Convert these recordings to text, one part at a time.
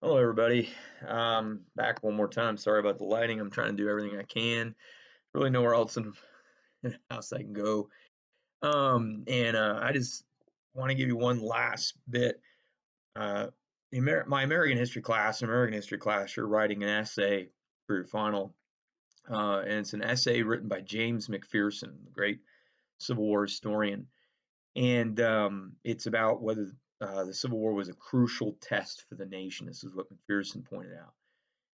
Hello, everybody. Back one more time. Sorry about the lighting. I'm trying to do everything I can. Really nowhere else in the house I can go. And I just want to give you one last bit. Uh, my American history class, you're writing an essay for your final, and it's an essay written by James McPherson, the great Civil War historian, and it's about whether the Civil War was a crucial test for the nation. This is what McPherson pointed out.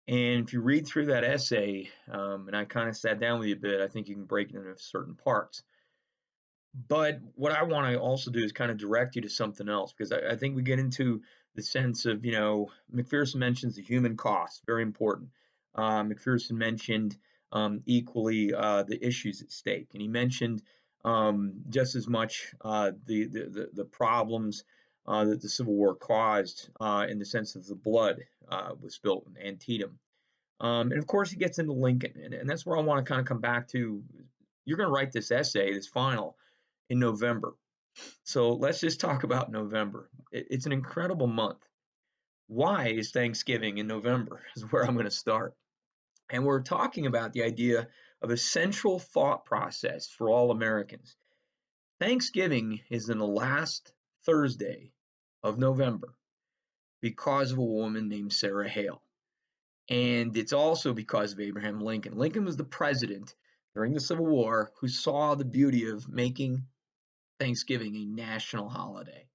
And if you read through that essay, and I kind of sat down with you a bit, I think you can break it into certain parts. But what I want to also do is kind of direct you to something else because I think we get into the sense of, McPherson mentions the human cost, very important. McPherson mentioned equally the issues at stake, and he mentioned just as much the problems that the Civil War caused in the sense of the blood was spilt in Antietam. And of course, he gets into Lincoln, and that's where I want to kind of come back to. You're going to write this essay, this final, in November. So let's just talk about November. It's an incredible month. Why is Thanksgiving in November? Is where I'm going to start. And we're talking about the idea of a central thought process for all Americans. Thanksgiving is in the last Thursday of November because of a woman named Sarah Hale. And it's also because of Abraham Lincoln. Lincoln was the president during the Civil War who saw the beauty of making Thanksgiving a national holiday,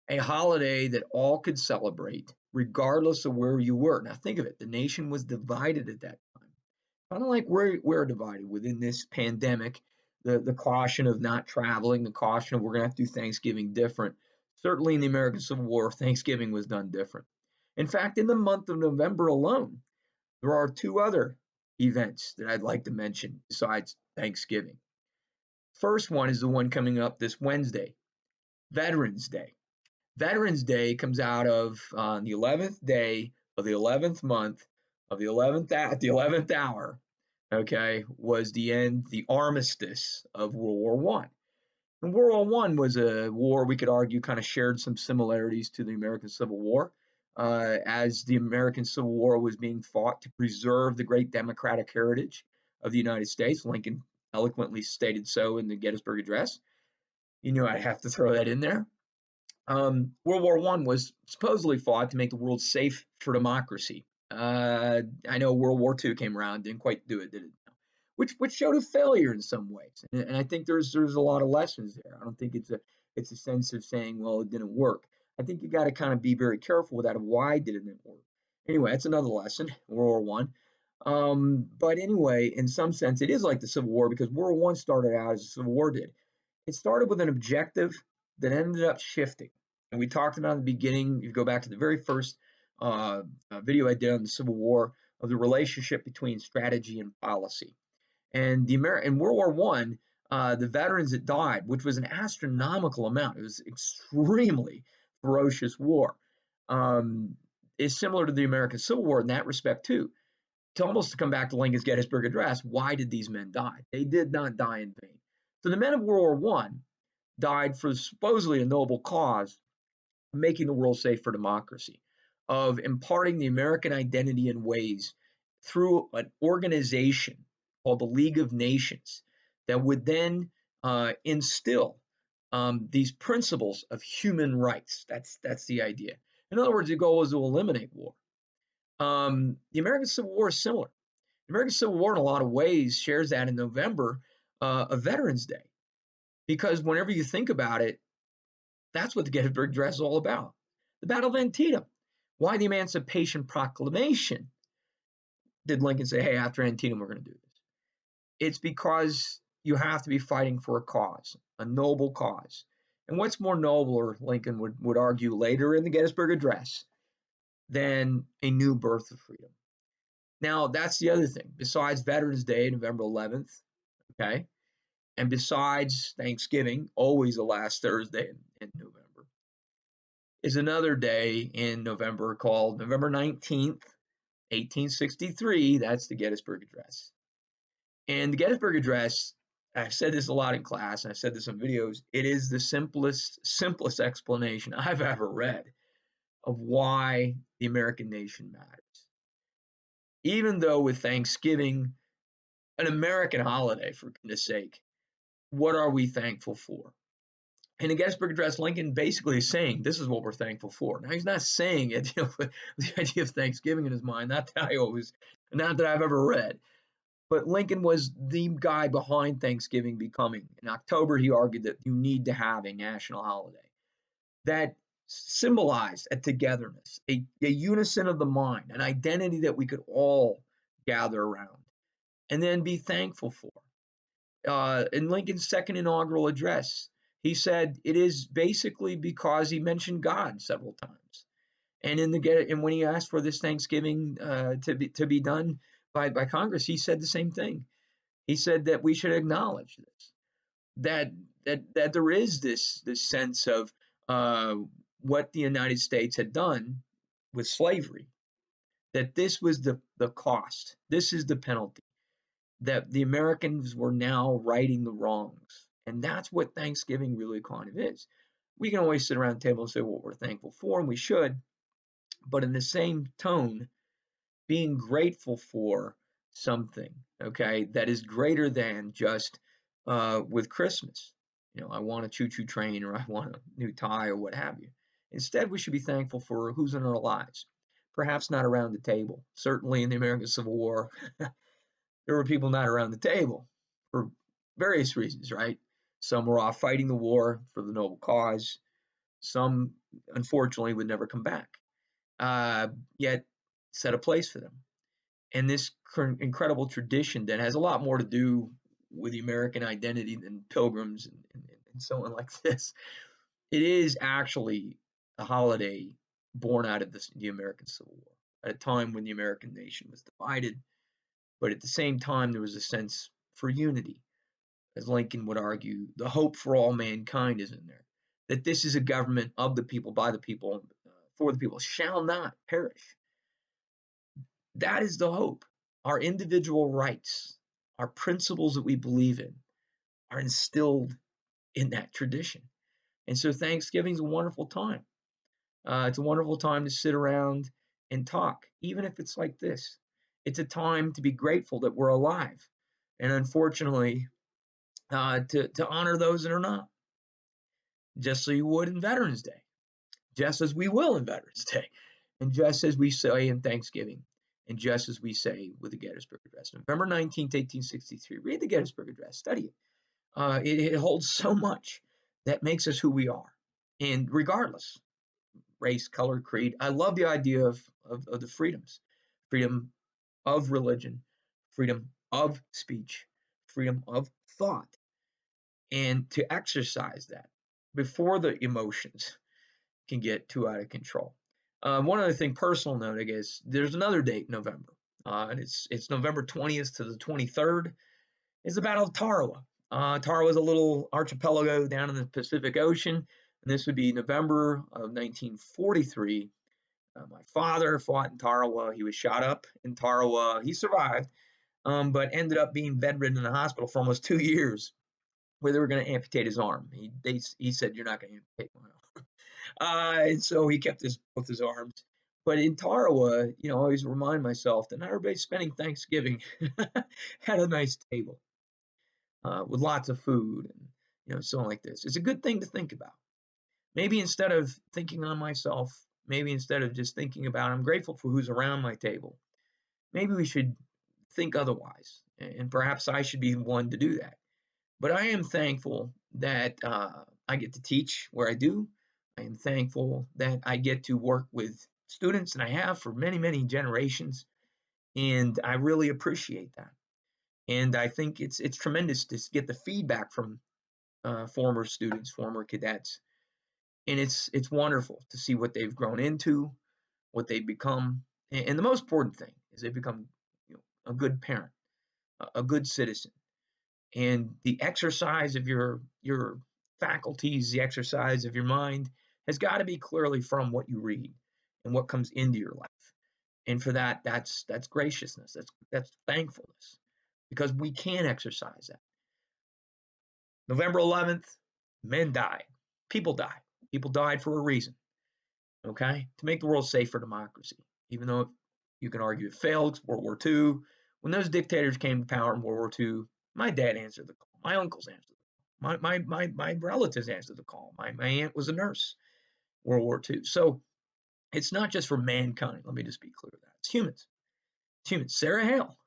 a holiday that all could celebrate, regardless of where you were. Now, think of it, the nation was divided at that time. Kind of like we're divided within this pandemic, the caution of not traveling, the caution of we're going to have to do Thanksgiving different. Certainly in the American Civil War, Thanksgiving was done different. In fact, in the month of November alone, there are two other events that I'd like to mention besides Thanksgiving. First one is the one coming up this Wednesday, Veterans Day. Veterans Day comes out of the 11th day of the 11th month of the 11th at the 11th hour. Okay, was the armistice of World War One. And World War One was a war we could argue kind of shared some similarities to the American Civil War, as the American Civil War was being fought to preserve the great democratic heritage of the United States. Lincoln eloquently stated so in the Gettysburg Address. You knew I'd have to throw that in there. World War One was supposedly fought to make the world safe for democracy. I know World War Two came around, didn't quite do it, did it? Which showed a failure in some ways, and I think there's a lot of lessons there. I don't think it's a sense of saying, well, it didn't work. I think you got to kind of be very careful with that of why didn't it work. Anyway, that's another lesson. World War One. But anyway, in some sense, it is like the Civil War because World War One started out as the Civil War did. It started with an objective that ended up shifting. And we talked about in the beginning, you go back to the very first video I did on the Civil War, of the relationship between strategy and policy. And in World War One, the veterans that died, which was an astronomical amount, it was extremely ferocious war, is similar to the American Civil War in that respect too. To almost come back to Lincoln's Gettysburg Address, why did these men die? They did not die in vain. So the men of World War One died for supposedly a noble cause, making the world safe for democracy, of imparting the American identity in ways through an organization called the League of Nations that would then instill these principles of human rights. That's the idea. In other words, the goal was to eliminate war. The American Civil War is similar. The American Civil War, in a lot of ways, shares that in November of Veterans Day, because whenever you think about it, that's what the Gettysburg Address is all about. The Battle of Antietam. Why the Emancipation Proclamation? Did Lincoln say, hey, after Antietam, we're going to do this? It's because you have to be fighting for a cause, a noble cause. And what's more nobler, Lincoln would argue later in the Gettysburg Address, than a new birth of freedom? Now, that's the other thing. Besides Veterans Day, November 11th, okay, and besides Thanksgiving, always the last Thursday in November, is another day in November called November 19th, 1863. That's the Gettysburg Address. And the Gettysburg Address, I've said this a lot in class, and I've said this in videos, it is the simplest explanation I've ever read of why the American nation matters. Even though with Thanksgiving, an American holiday, for goodness sake, what are we thankful for? In the Gettysburg Address, Lincoln basically is saying this is what we're thankful for. Now he's not saying it, with the idea of Thanksgiving in his mind. Not that I've ever read, but Lincoln was the guy behind Thanksgiving becoming. In October, he argued that you need to have a national holiday that symbolized a togetherness, a unison of the mind, an identity that we could all gather around and then be thankful for. In Lincoln's second inaugural address, he said it is basically because he mentioned God several times. And when he asked for this Thanksgiving to be done by Congress, he said the same thing. He said that we should acknowledge this, that that there is this sense of uh, what the United States had done with slavery, that this was the cost, this is the penalty, that the Americans were now righting the wrongs. And that's what Thanksgiving really kind of is. We can always sit around the table and say what we're thankful for, and we should, but in the same tone, being grateful for something, okay, that is greater than just with Christmas. I want a choo-choo train or I want a new tie or what have you. Instead, we should be thankful for who's in our lives. Perhaps not around the table. Certainly in the American Civil War, there were people not around the table for various reasons, right? Some were off fighting the war for the noble cause. Some, unfortunately, would never come back. Yet, set a place for them. And this incredible tradition that has a lot more to do with the American identity than pilgrims and so on like this. It is actually a holiday born out of the American Civil War, at a time when the American nation was divided, but at the same time there was a sense for unity. As Lincoln would argue, the hope for all mankind is in there. That this is a government of the people, by the people, for the people, shall not perish. That is the hope. Our individual rights, our principles that we believe in, are instilled in that tradition. And so Thanksgiving is a wonderful time. It's a wonderful time to sit around and talk, even if it's like this. It's a time to be grateful that we're alive, and unfortunately, to honor those that are not, just so you would in Veterans Day, just as we will in Veterans Day, and just as we say in Thanksgiving, and just as we say with the Gettysburg Address. November 19th, 1863. Read the Gettysburg Address, study it. It holds so much that makes us who we are. And regardless, race, color, creed, I love the idea of the freedoms: freedom of religion, freedom of speech, freedom of thought, and to exercise that before the emotions can get too out of control. One other thing, personal note, I guess, there's another date in November, and it's November 20th to the 23rd. It's the Battle of Tarawa. Tarawa is a little archipelago down in the Pacific Ocean, and this would be November of 1943. My father fought in Tarawa. He was shot up in Tarawa. He survived, but ended up being bedridden in the hospital for almost 2 years, where they were going to amputate his arm. He said, "You're not going to amputate my arm." And so he kept both his arms. But in Tarawa, I always remind myself that not everybody's spending Thanksgiving at a nice table with lots of food and so on like this. It's a good thing to think about. Maybe instead of thinking on myself, maybe instead of just thinking about I'm grateful for who's around my table, maybe we should think otherwise. And perhaps I should be the one to do that. But I am thankful that I get to teach where I do. I am thankful that I get to work with students, and I have for many, many generations. And I really appreciate that. And I think it's tremendous to get the feedback from former students, former cadets, and it's wonderful to see what they've grown into, what they've become, and the most important thing is they've become a good parent, a good citizen, and the exercise of your faculties, the exercise of your mind has got to be clearly from what you read and what comes into your life. And for that, that's graciousness, that's thankfulness, because we can exercise that. November 11th, men died, people died for a reason. okay, to make the world safe for democracy. Even though you can argue it failed, World War II, when those dictators came to power in World War II, my dad answered the call, my uncles answered the call, my relatives answered the call. My aunt was a nurse, World War II. So it's not just for mankind. Let me just be clear with that. It's humans. It's humans. Sarah Hale.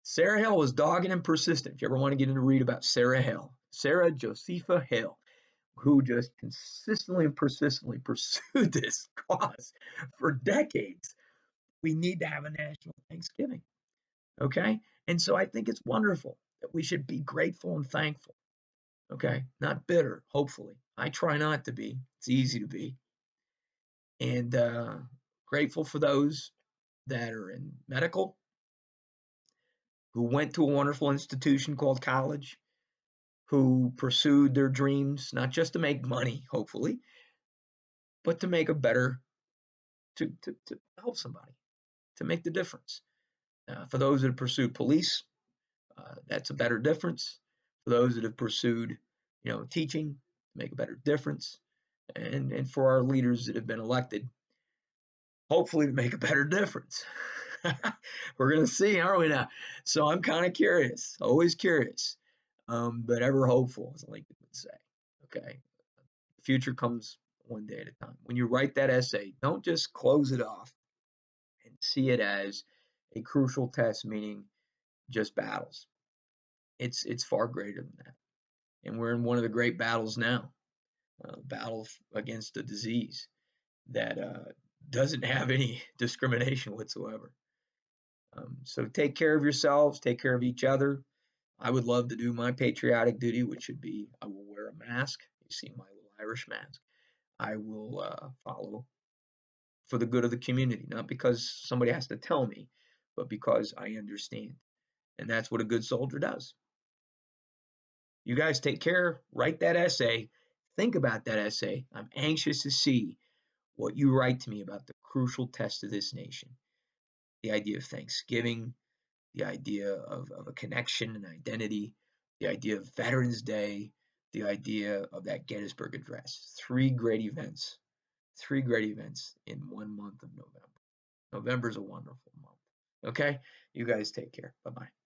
Sarah Hale was dogged and persistent. If you ever want to get into read about Sarah Hale, Sarah Josepha Hale, who just consistently and persistently pursued this cause for decades. We need to have a national Thanksgiving. Okay. And so I think it's wonderful that we should be grateful and thankful. Okay. Not bitter, hopefully. I try not to be. It's easy to be. And grateful for those that are in medical, who went to a wonderful institution called college, who pursued their dreams, not just to make money, hopefully, but to make a better, to help somebody, to make the difference. For those that have pursued police, that's a better difference. For those that have pursued, teaching, make a better difference. And for our leaders that have been elected, hopefully to make a better difference. We're going to see, aren't we now? So I'm kind of curious, always curious, but ever hopeful, as Lincoln would say. Okay. The future comes one day at a time. When you write that essay, don't just close it off and see it as a crucial test, meaning just battles. It's far greater than that. And we're in one of the great battles now, battle against a disease that doesn't have any discrimination whatsoever. So take care of yourselves, take care of each other. I would love to do my patriotic duty, which should be I will wear a mask. You see my little Irish mask. I will follow for the good of the community, not because somebody has to tell me, but because I understand. And that's what a good soldier does. You guys take care, write that essay, think about that essay. I'm anxious to see what you write to me about the crucial test of this nation. The idea of Thanksgiving, the idea of a connection and identity, the idea of Veterans Day, the idea of that Gettysburg Address. Three great events in 1 month of November. November is a wonderful month. Okay? You guys take care. Bye bye.